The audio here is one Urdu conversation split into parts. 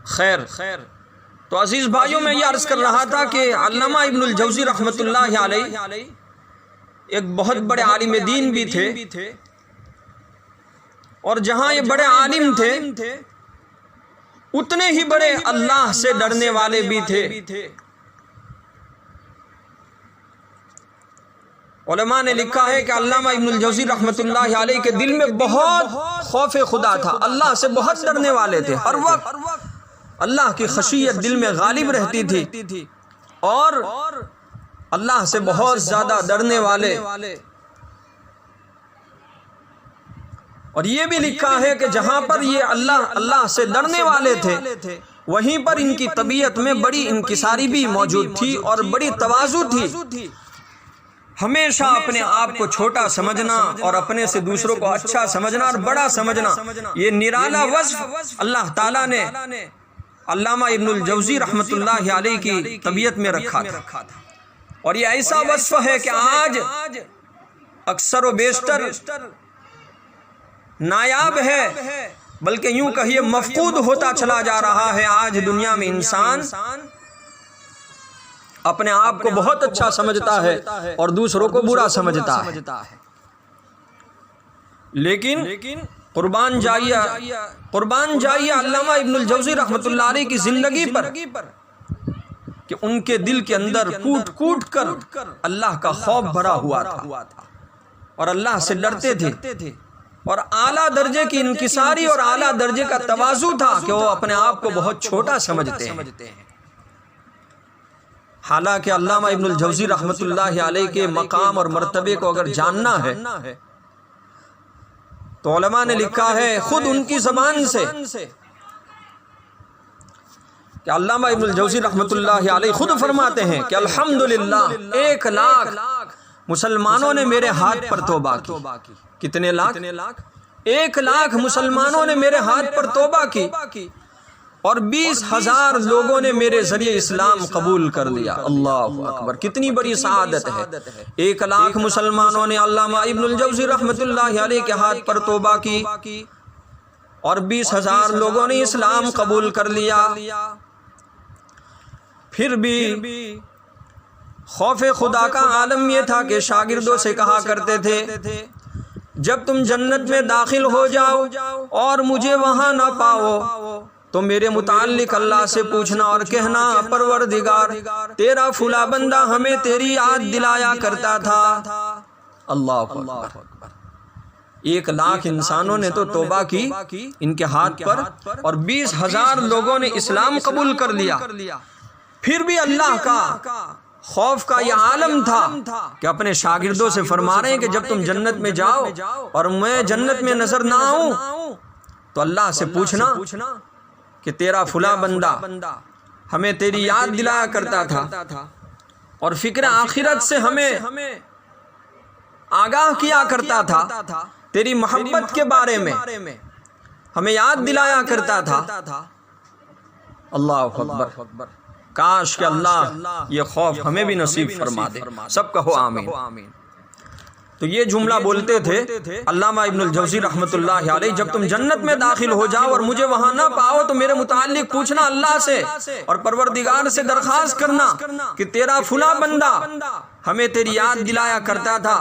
خیر تو عزیز بھائیوں، میں یہ عرض کر رہا تھا کہ علامہ ابن الجوزی رحمۃ اللہ علیہ ایک بہت بڑے عالم دین بھی تھے، اور جہاں یہ بڑے عالم تھے اتنے ہی بڑے اللہ سے ڈرنے والے بھی تھے۔ علماء نے لکھا ہے کہ علامہ ابن الجوزی رحمۃ اللہ علیہ کے دل میں بہت خوف خدا تھا، اللہ سے بہت ڈرنے والے تھے، ہر وقت اللہ کی خشیت دل میں غالب رہتی تھی، اور اللہ سے بہت زیادہ ڈرنے والے۔ اور یہ بھی لکھا ہے کہ جہاں پر یہ اللہ سے ڈرنے والے تھے وہیں پر ان کی طبیعت میں بڑی انکساری بھی موجود تھی اور بڑی تواضع تھی۔ ہمیشہ اپنے آپ کو چھوٹا سمجھنا اور اپنے سے دوسروں کو اچھا سمجھنا اور بڑا سمجھنا، یہ نرالا وصف اللہ تعالیٰ نے علامہ ابن الجوزی رحمۃ اللہ علیہ کی طبیعت میں رکھا تھا، اور یہ ایسا وصف ہے کہ آج اکثر و بیشتر نایاب ہے، بلکہ یوں کہیے مفقود ہوتا چلا جا رہا ہے۔ آج دنیا میں انسان اپنے آپ کو بہت اچھا سمجھتا ہے اور دوسروں کو برا سمجھتا ہے، لیکن قربان جائیے علامہ ابن الجوزی رحمۃ اللہ علیہ کی زندگی پر کہ ان کے دل کے اندر کوٹ کر اللہ کا خوف بھرا ہوا تھا اور اللہ سے ڈرتے تھے، اور اعلیٰ درجے کی انکساری اور اعلیٰ درجے کا تواضع تھا کہ وہ اپنے آپ کو بہت چھوٹا سمجھتے ہیں۔ حالانکہ علامہ ابن الجوزی رحمۃ اللہ علیہ کے مقام اور مرتبے کو اگر جاننا ہے تو علماء نے لکھا ہے خود ان کی زبان سے کہ علامہ ابن الجوزی رحمۃ اللہ علیہ خود فرماتے ہیں کہ الحمدللہ 1,00,000 مسلمانوں نے میرے ہاتھ پر توبہ کی۔ کتنے لاکھ؟ 1,00,000 مسلمانوں نے میرے ہاتھ پر توبہ کی، اور 20,000 لوگوں نے میرے ذریعے اسلام قبول کر لیا۔ اللہ اکبر، کتنی بڑی سعادت ہے۔ 1,00,000 مسلمانوں نے علامہ ابن الجوزی رحمۃ اللہ علیہ کے ہاتھ پر توبہ کی، اور 20,000 لوگوں نے اسلام قبول کر لیا۔ پھر بھی خوف خدا کا عالم یہ تھا کہ شاگردوں سے کہا کرتے تھے جب تم جنت میں داخل ہو جاؤ اور مجھے وہاں نہ پاؤ تو میرے متعلق اللہ سے پوچھنا اور کہنا پروردگار تیرا فلاں بندہ ہمیں تیری یاد دلایا کرتا تھا۔ اللہ اکبر، 1,00,000 انسانوں نے تو توبہ کی ان کے ہاتھ پر، اور 20,000 لوگوں نے اسلام قبول کر لیا۔ پھر بھی اللہ کا خوف کا یہ عالم تھا کہ اپنے شاگردوں سے فرما رہے ہیں کہ جب تم جنت میں جاؤ اور میں جنت میں نظر نہ آؤں تو اللہ سے پوچھنا کہ تیرا فلاں بندہ ہمیں تیری یاد دلایا کرتا تھا، اور فکر آخرت سے ہمیں آگاہ کیا کرتا تھا، تیری محبت کے بارے میں ہمیں یاد دلایا کرتا تھا۔ اللہ اکبر، کاش کہ اللہ یہ خوف ہمیں بھی نصیب فرما دے۔ سب کہو آمین۔ تو یہ جملہ بولتے تھے علامہ ابن الجوزی رحمۃ اللہ علیہ، جب تم جنت میں داخل ہو جاؤ اور مجھے وہاں نہ پاؤ تو میرے متعلق پوچھنا اللہ سے، اور پروردگار سے درخواست کرنا کہ تیرا فلاں بندہ ہمیں تیری یاد دلایا کرتا تھا۔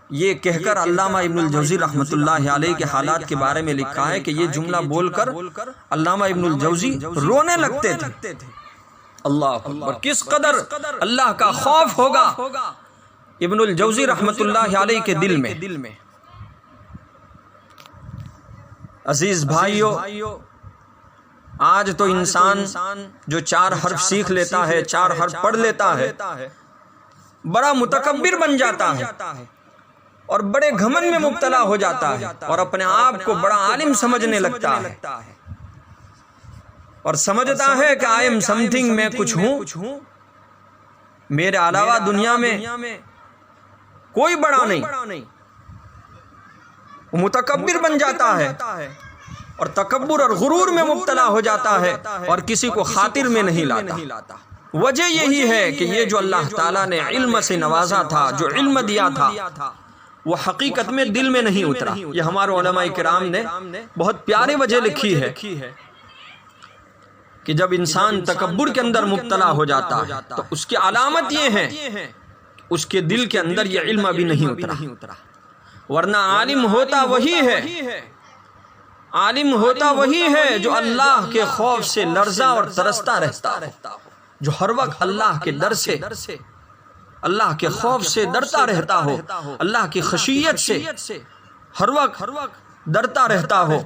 یہ کہہ کر علامہ ابن الجوزی رحمۃ اللہ علیہ کے حالات کے بارے میں لکھا ہے کہ یہ جملہ بول کر علامہ ابن الجوزی رونے لگتے تھے۔ اللہ اکبر، کس قدر اللہ کا خوف ہوگا ابن الجوزی رحمۃ اللہ علیہ کے دل میں۔ عزیز بھائیو، آج تو انسان جو 4 حرف سیکھ لیتا ہے، 4 حرف پڑھ لیتا ہے، بڑا متکبر بن جاتا ہے اور بڑے گھمنڈ میں مبتلا ہو جاتا ہے، اور اپنے آپ کو بڑا عالم سمجھنے لگتا ہے، اور سمجھتا ہے کہ آئی ایم سم تھنگ، میں کچھ ہوں، میرے علاوہ دنیا میں کوئی بڑا نہیں۔ وہ متکبر بن جاتا ہے اور تکبر اور غرور میں مبتلا ہو جاتا ہے اور کسی کو خاطر میں نہیں لاتا۔ وجہ یہی ہے کہ یہ جو اللہ تعالیٰ نے علم سے نوازا تھا، جو علم دیا تھا، وہ حقیقت میں دل میں نہیں اترا۔ یہ ہمارے علماء کرام نے بہت پیارے وجہ لکھی ہے۔ کہ جب انسان تکبر کے اندر مبتلا ہو جاتا ہے تو اس کی علامت یہ ہے اس کے دل کے اندر یہ علم ابھی نہیں اترا، ورنہ عالم ہوتا وہی ہے، عالم ہوتا وہی ہے جو اللہ کے خوف سے لرزا اور ترستا رہتا ہو، جو ہر وقت اللہ کے ڈر سے، اللہ کے خوف سے ڈرتا رہتا ہو، اللہ کی خشیت سے ہر وقت ڈرتا رہتا ہو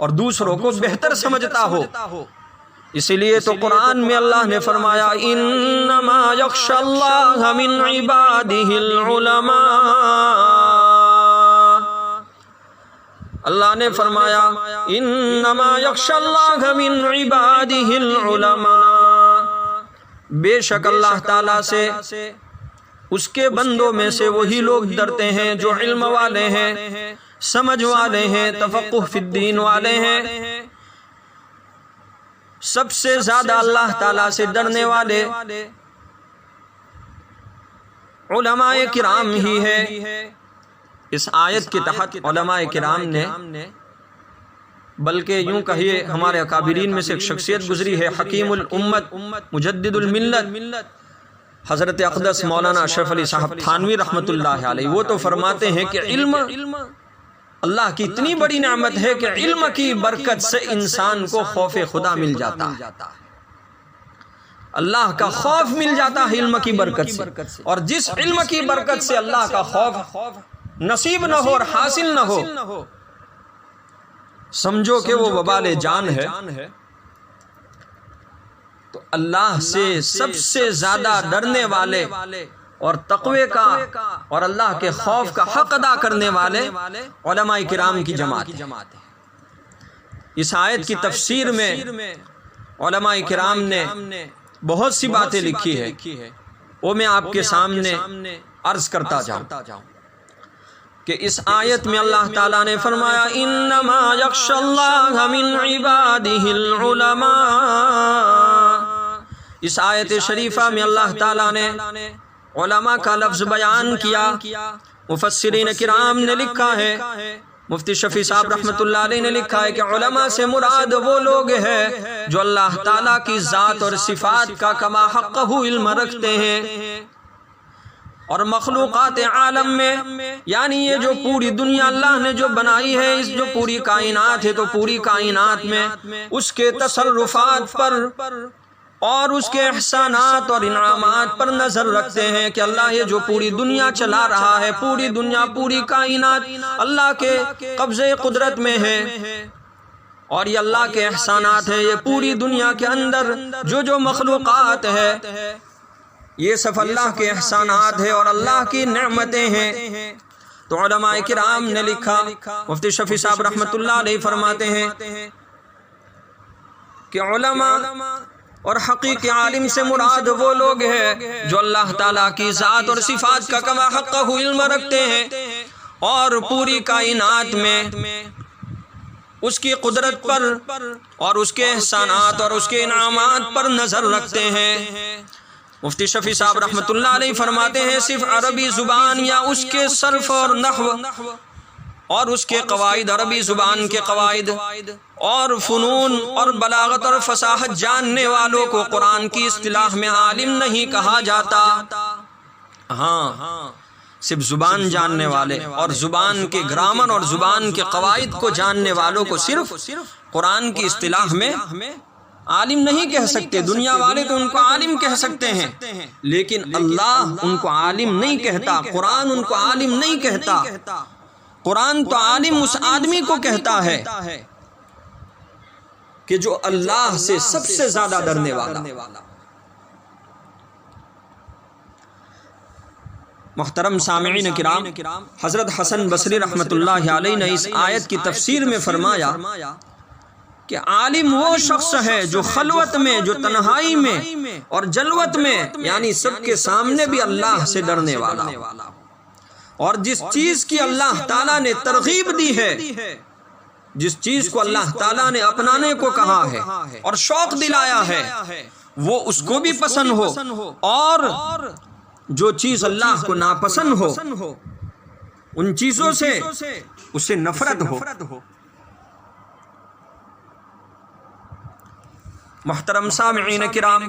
اور دوسروں کو بہتر سمجھتا ہو۔ اسی لیے تو قرآن میں اللہ نے فرمایا انما یخشی اللہ من عبادہ العلماء، اللہ نے فرمایا انما یخشی اللہ من عبادہ العلماء، بے شک اللہ تعالیٰ سے اس کے بندوں میں سے وہی لوگ ڈرتے ہیں جو علم والے ہیں، سمجھ والے ہیں، تفقہ فی الدین والے ہیں۔ سب سے زیادہ اللہ تعالیٰ سے ڈرنے والے علماء کرام ہی ہے۔ اس آیت کے تحت علماء کرام نے، بلکہ یوں کہیے ہمارے اکابرین میں سے ایک شخصیت گزری ہے، حکیم الامت مجدد الملت حضرت اقدس مولانا اشرف علی صاحب تھانوی رحمۃ اللہ علیہ، وہ تو فرماتے ہیں کہ علم اللہ کی اتنی بڑی نعمت ہے کہ علم کی برکت سے انسان کو خوف خدا مل جاتا ہے، اللہ کا خوف مل جاتا ہے علم کی برکت سے، اور جس علم کی برکت سے اللہ کا خوف نصیب نہ ہو اور حاصل نہ ہو، سمجھو کہ وہ وبال جان ہے۔ تو اللہ سے سب سے زیادہ ڈرنے والے اور تقوی کا اور اللہ کے خوف کا حق ادا کرنے والے علماء کرام کی جماعت ہے۔ اس آیت کی تفسیر میں علماء کرام نے بہت سی باتیں لکھی ہے، وہ میں آپ کے سامنے عرض کرتا جاؤں کہ اس آیت میں اللہ تعالیٰ نے فرمایا انما یخشی اللہ من عبادہ العلماء، اس آیت شریفہ میں اللہ تعالیٰ نے علماء کا لفظ بیان کیا۔ مفسرین کرام نے لکھا ہے، مفتی شفیع صاحب رحمۃ اللہ علیہ نے لکھا ہے کہ علماء سے مراد وہ لوگ ہیں جو اللہ تعالیٰ کی ذات اور صفات کا کما حقہ علم رکھتے ہیں، اور مخلوقات عالم میں، یعنی یہ جو پوری دنیا اللہ نے جو بنائی ہے، اس جو پوری کائنات ہے، تو پوری کائنات میں اس کے تصرفات پر اور اس کے احسانات اور انعامات پر نظر رکھتے ہیں کہ اللہ یہ جو پوری دنیا چلا رہا ہے، پوری دنیا پوری کائنات اللہ کے قبضے قدرت میں ہے، اور یہ اللہ کے احسانات ہیں، یہ پوری دنیا کے اندر جو مخلوقات ہے یہ سب اللہ کے احسانات ہے اور اللہ کی نعمتیں ہیں۔ تو علماء کرام نے لکھا، مفتی شفیع صاحب رحمۃ اللہ علیہ فرماتے ہیں کہ علماء اور حقیقی عالم سے مراد وہ لوگ ہیں جو اللہ تعالیٰ کی ذات اور صفات کا کما حقہ علم رکھتے ہیں اور پوری کائنات میں اس کی قدرت پر اور اس کے احسانات اور اس کے انعامات پر نظر رکھتے ہیں۔ مفتی شفیع صاحب رحمۃ اللہ علیہ فرماتے ہیں صرف عربی زبان یا اس کے صرف اور نحو اور اس کے قواعد، عربی زبان کے قواعد اور فنون اور بلاغت اور فصاحت جاننے والوں کو قرآن کی اصطلاح میں عالم نہیں کہا جاتا۔ ہاں، صرف زبان جاننے والے اور زبان کے گرامر اور زبان کے قواعد کو جاننے والوں کو صرف قرآن کی اصطلاح میں عالم نہیں کہہ سکتے۔ دنیا والے تو ان کو عالم کہہ سکتے ہیں، لیکن اللہ ان کو عالم نہیں کہتا، قرآن ان کو عالم نہیں کہتا۔ قرآن تو عالم اس آدمی کو کہتا ہے کہ جو اللہ سے سب سے زیادہ ڈرنے والا۔ محترم سامعین کرام، حضرت حسن بصری رحمۃ اللہ علیہ نے اس آیت کی تفسیر میں فرمایا کہ عالم وہ شخص ہے جو خلوت میں، جو تنہائی میں اور جلوت میں، یعنی سب کے سامنے بھی اللہ سے ڈرنے والا، اور جس چیز کی اللہ تعالیٰ نے ترغیب دی ہے، جس چیز کو اللہ تعالیٰ نے اپنانے کو کہا ہے اور شوق دلایا ہے، وہ اس کو بھی پسند ہو، اور جو چیز اللہ کو ناپسند ہو ان چیزوں سے اسے نفرت ہو۔ محترم سامعین کرام،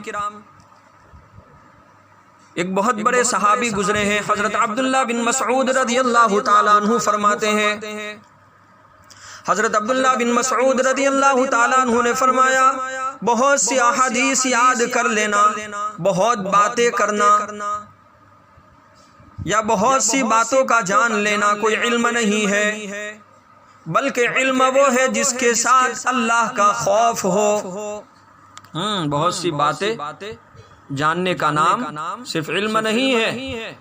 ایک بہت بڑے صحابی گزرے ہیں، حضرت عبداللہ بن مسعود رضی اللہ تعالیٰ عنہ فرماتے ہیں، حضرت عبداللہ بن مسعود رضی اللہ تعالیٰ عنہ نے فرمایا، بہت سی احادیث یاد کر لینا، بہت باتیں کرنا یا بہت سی باتوں کا جان لینا کوئی علم نہیں ہے، بلکہ علم وہ ہے جس کے ساتھ اللہ کا خوف ہو۔ بہت سی باتیں جاننے کا نام صرف علم نہیں ہے،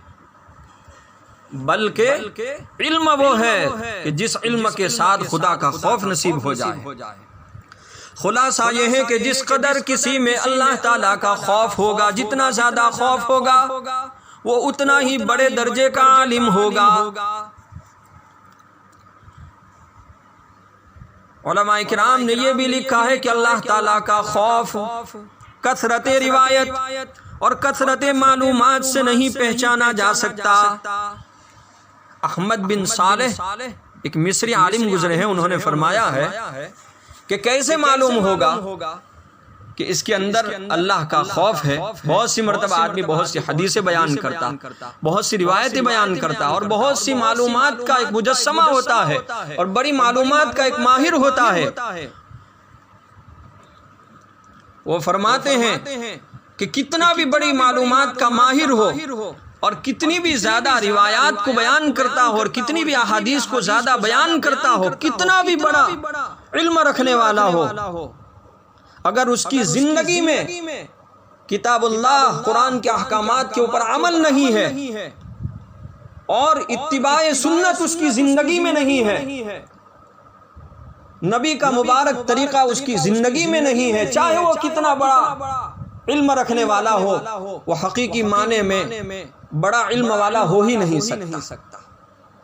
بلکہ علم وہ ہے کہ جس علم کے ساتھ خدا کا خوف نصیب ہو جائے۔ خلاصہ یہ ہے کہ جس قدر کسی میں اللہ تعالیٰ کا خوف ہوگا، جتنا زیادہ خوف ہوگا وہ اتنا ہی بڑے درجے کا عالم ہوگا۔ علماء کرام نے یہ بھی لکھا ہے کہ اللہ تعالیٰ کا خوف کثرت روایت اور کثرت معلومات سے نہیں پہچانا جا سکتا۔ احمد بن صالح ایک مصری عالم گزرے ہیں، انہوں نے فرمایا ہے کہ کیسے معلوم ہوگا کہ اس کے اندر اللہ کا خوف ہے۔ بہت سی مرتبہ آدمی بہت سی حدیثیں بیان کرتا، بہت سی روایتیں بیان کرتا اور بہت سی معلومات کا ایک مجسمہ ہوتا ہے اور بڑی معلومات کا ایک ماہر ہوتا ہے۔ وہ فرماتے ہیں کہ کتنا بھی بڑی معلومات کا ماہر ہو اور کتنی بھی زیادہ روایات کو بیان کرتا ہو اور کتنی بھی احادیث کو زیادہ بیان کرتا ہو، کتنا بھی بڑا علم رکھنے والا ہو، اگر اس کی زندگی میں کتاب اللہ قرآن کے احکامات کے اوپر عمل نہیں ہے اور اتباع سنت اس کی زندگی میں نہیں ہے، نبی کا مبارک طریقہ اس کی زندگی میں نہیں ہے، چاہے وہ کتنا بڑا علم رکھنے والا ہو، وہ حقیقی معنی میں بڑا علم والا ہو ہی نہیں سکتا۔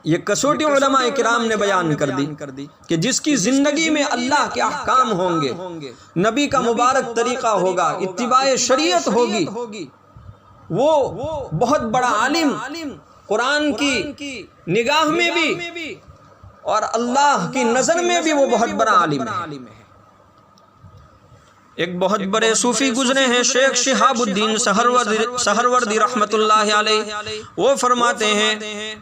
یہ کسوٹی علماء کرام نے بیان کر دی کہ جس کی زندگی میں اللہ کے احکام ہوں گے، نبی کا مبارک طریقہ ہوگا، اتباع شریعت ہوگی، وہ بہت بڑا عالم قرآن کی نگاہ میں بھی اور اللہ کی نظر میں بھی وہ بہت بڑا عالم ہے۔ ایک بہت بڑے صوفی گزرے ہیں، شیخ شہاب الدین سہروردی رحمت اللہ علیہ، وہ فرماتے ہیں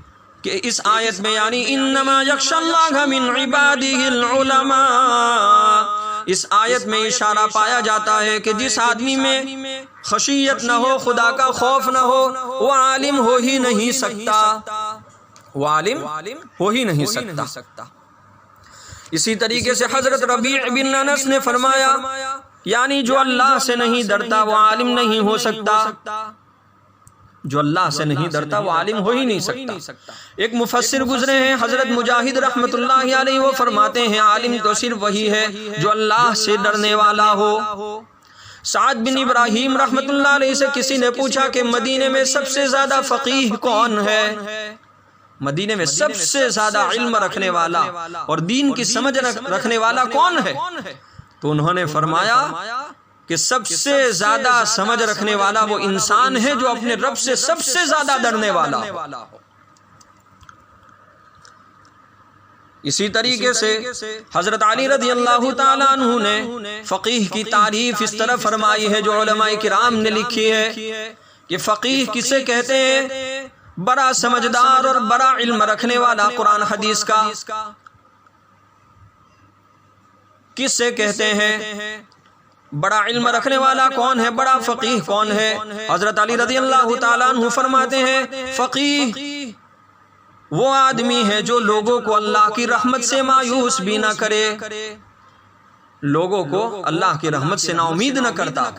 کہ اس آیت میں یعنی انما یخشی اللہ من عبادہ العلماء، اس آیت میں اشارہ پایا جاتا ہے کہ جس آدمی میں خشیت نہ ہو، خدا کا خوف نہ ہو، وہ عالم ہو ہی نہیں سکتا، وہ عالم ہو ہی نہیں سکتا۔ اسی طریقے سے حضرت ربیع بن انس نے فرمایا یعنی جو اللہ سے نہیں ڈرتا وہ عالم نہیں ہو سکتا، جو اللہ سے نہیں ڈرتا وہ عالم ہو ہی نہیں سکتا۔ ایک مفسر گزرے ہیں حضرت مجاہد رحمت اللہ علیہ، وہ فرماتے ہیں عالم تو صرف وہی ہے جو اللہ سے ڈرنے والا ہو۔ سعد بن ابراہیم رحمت اللہ علیہ سے کسی نے پوچھا کہ مدینے میں سب سے زیادہ فقیہ کون ہے، مدینے میں سب سے زیادہ علم رکھنے والا اور دین کی سمجھ رکھنے والا کون ہے؟ تو انہوں نے فرمایا کہ سب سے زیادہ سمجھ رکھنے والا وہ انسان ہے جو اپنے رب سے سب سے زیادہ ڈرنے والا ہو۔ اسی طریقے سے حضرت علی رضی اللہ تعالیٰ عنہ نے فقیہ کی تعریف اس طرح فرمائی ہے جو علماء کرام نے لکھی ہے کہ فقیہ کسے کہتے ہیں؟ بڑا سمجھدار اور بڑا علم رکھنے والا قرآن حدیث کا۔ کس سے کہتے ہیں؟ بڑا علم رکھنے والا کون ہے، بڑا فقیہ کون ہے؟ حضرت علی رضی اللہ تعالیٰ عنہ فرماتے ہیں فقیہ وہ آدمی ہے جو لوگوں کو اللہ کی رحمت سے مایوس بھی نہ کرے، لوگوں کو اللہ کی رحمت سے نا امید نہ کرتا۔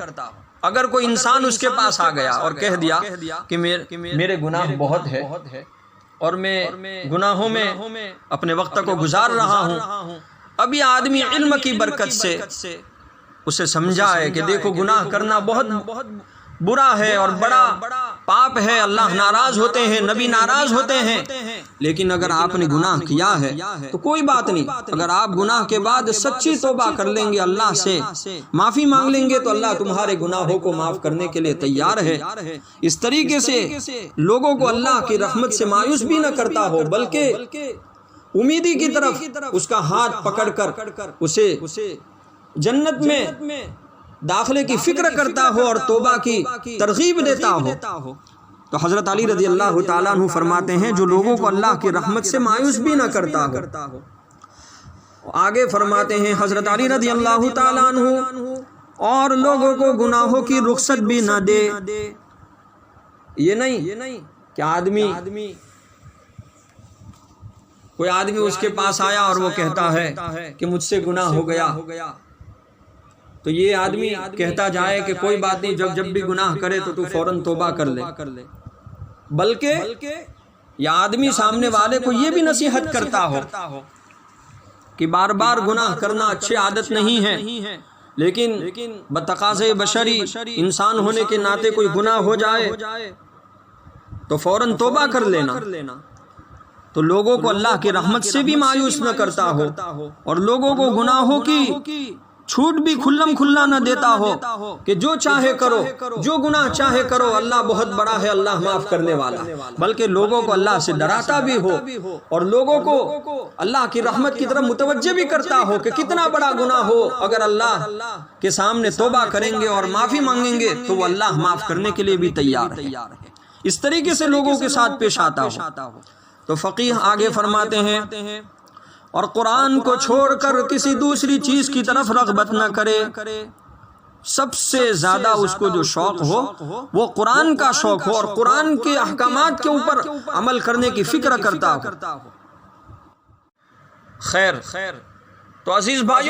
اگر کوئی انسان اس کے پاس آ گیا اور کہہ دیا کہ میرے گناہ بہت ہے اور میں گناہوں میں اپنے وقت کو گزار رہا ہوں، اب یہ آدمی علم کی برکت سے اسے سمجھا ہے کہ دیکھو گناہ کرنا بہت برا ہے اور بڑا پاپ ہے، اللہ ناراض ہوتے ہیں، نبی ناراض ہوتے ہیں، لیکن اگر آپ نے گناہ کیا ہے تو کوئی بات نہیں، اگر آپ گناہ کے بعد سچی توبہ کر لیں گے، اللہ سے معافی مانگ لیں گے تو اللہ تمہارے گناہوں کو معاف کرنے کے لیے تیار ہے۔ اس طریقے سے لوگوں کو اللہ کی رحمت سے مایوس بھی نہ کرتا ہو، بلکہ امیدی کی طرف اس کا ہاتھ پکڑ کر اسے جنت میں داخلے کی فکر کرتا ہو اور توبہ کی ترغیب دیتا ہو۔ تو حضرت علی رضی اللہ تعالیٰ عنہ فرماتے ہیں جو لوگوں کو اللہ کی رحمت سے مایوس بھی نہ کرتا ہو۔ آگے فرماتے ہیں حضرت علی رضی اللہ تعالیٰ عنہ اور لوگوں کو گناہوں کی رخصت بھی نہ دے۔ یہ نہیں کہ کوئی آدمی اس کے پاس آیا اور وہ کہتا ہے کہ مجھ سے گناہ ہو گیا، تو یہ آدمی کہتا جائے کہ کوئی بات نہیں، جب بھی گناہ کرے تو فوراً توبہ کر لے، بلکہ یہ آدمی سامنے والے کو یہ بھی نصیحت کرتا ہو کہ بار بار گناہ کرنا اچھی عادت نہیں ہے، لیکن بتقاضے بشری انسان ہونے کے ناطے کوئی گناہ ہو جائے تو فوراً توبہ کر لینا، تو لوگوں کو اللہ کی رحمت سے بھی مایوس نہ کرتا ہو اور لوگوں کو گناہوں کی چھوٹ بھی کھلم کھلا نہ دیتا ہو کہ جو چاہے کرو، جو گناہ چاہے کرو، اللہ بہت بڑا ہے، اللہ معاف کرنے والا، بلکہ لوگوں کو اللہ سے ڈراتا بھی ہو اور لوگوں کو اللہ کی رحمت کی طرف متوجہ بھی کرتا ہو کہ کتنا بڑا گناہ ہو، اگر اللہ کے سامنے توبہ کریں گے اور معافی مانگیں گے تو وہ اللہ معاف کرنے کے لیے بھی تیار ہے۔ اس طریقے سے لوگوں کے ساتھ پیش آتا ہو۔ تو فقیہ آگے فرماتے ہیں اور قرآن کو چھوڑ کر کسی دوسری چیز کی طرف رغبت نہ کرے، سب سے زیادہ اس کو جو شوق ہو وہ قرآن کا شوق ہو اور قرآن کے احکامات کے اوپر عمل کرنے کی فکر کرتا ہو۔ خیر تو عزیز بھائیو،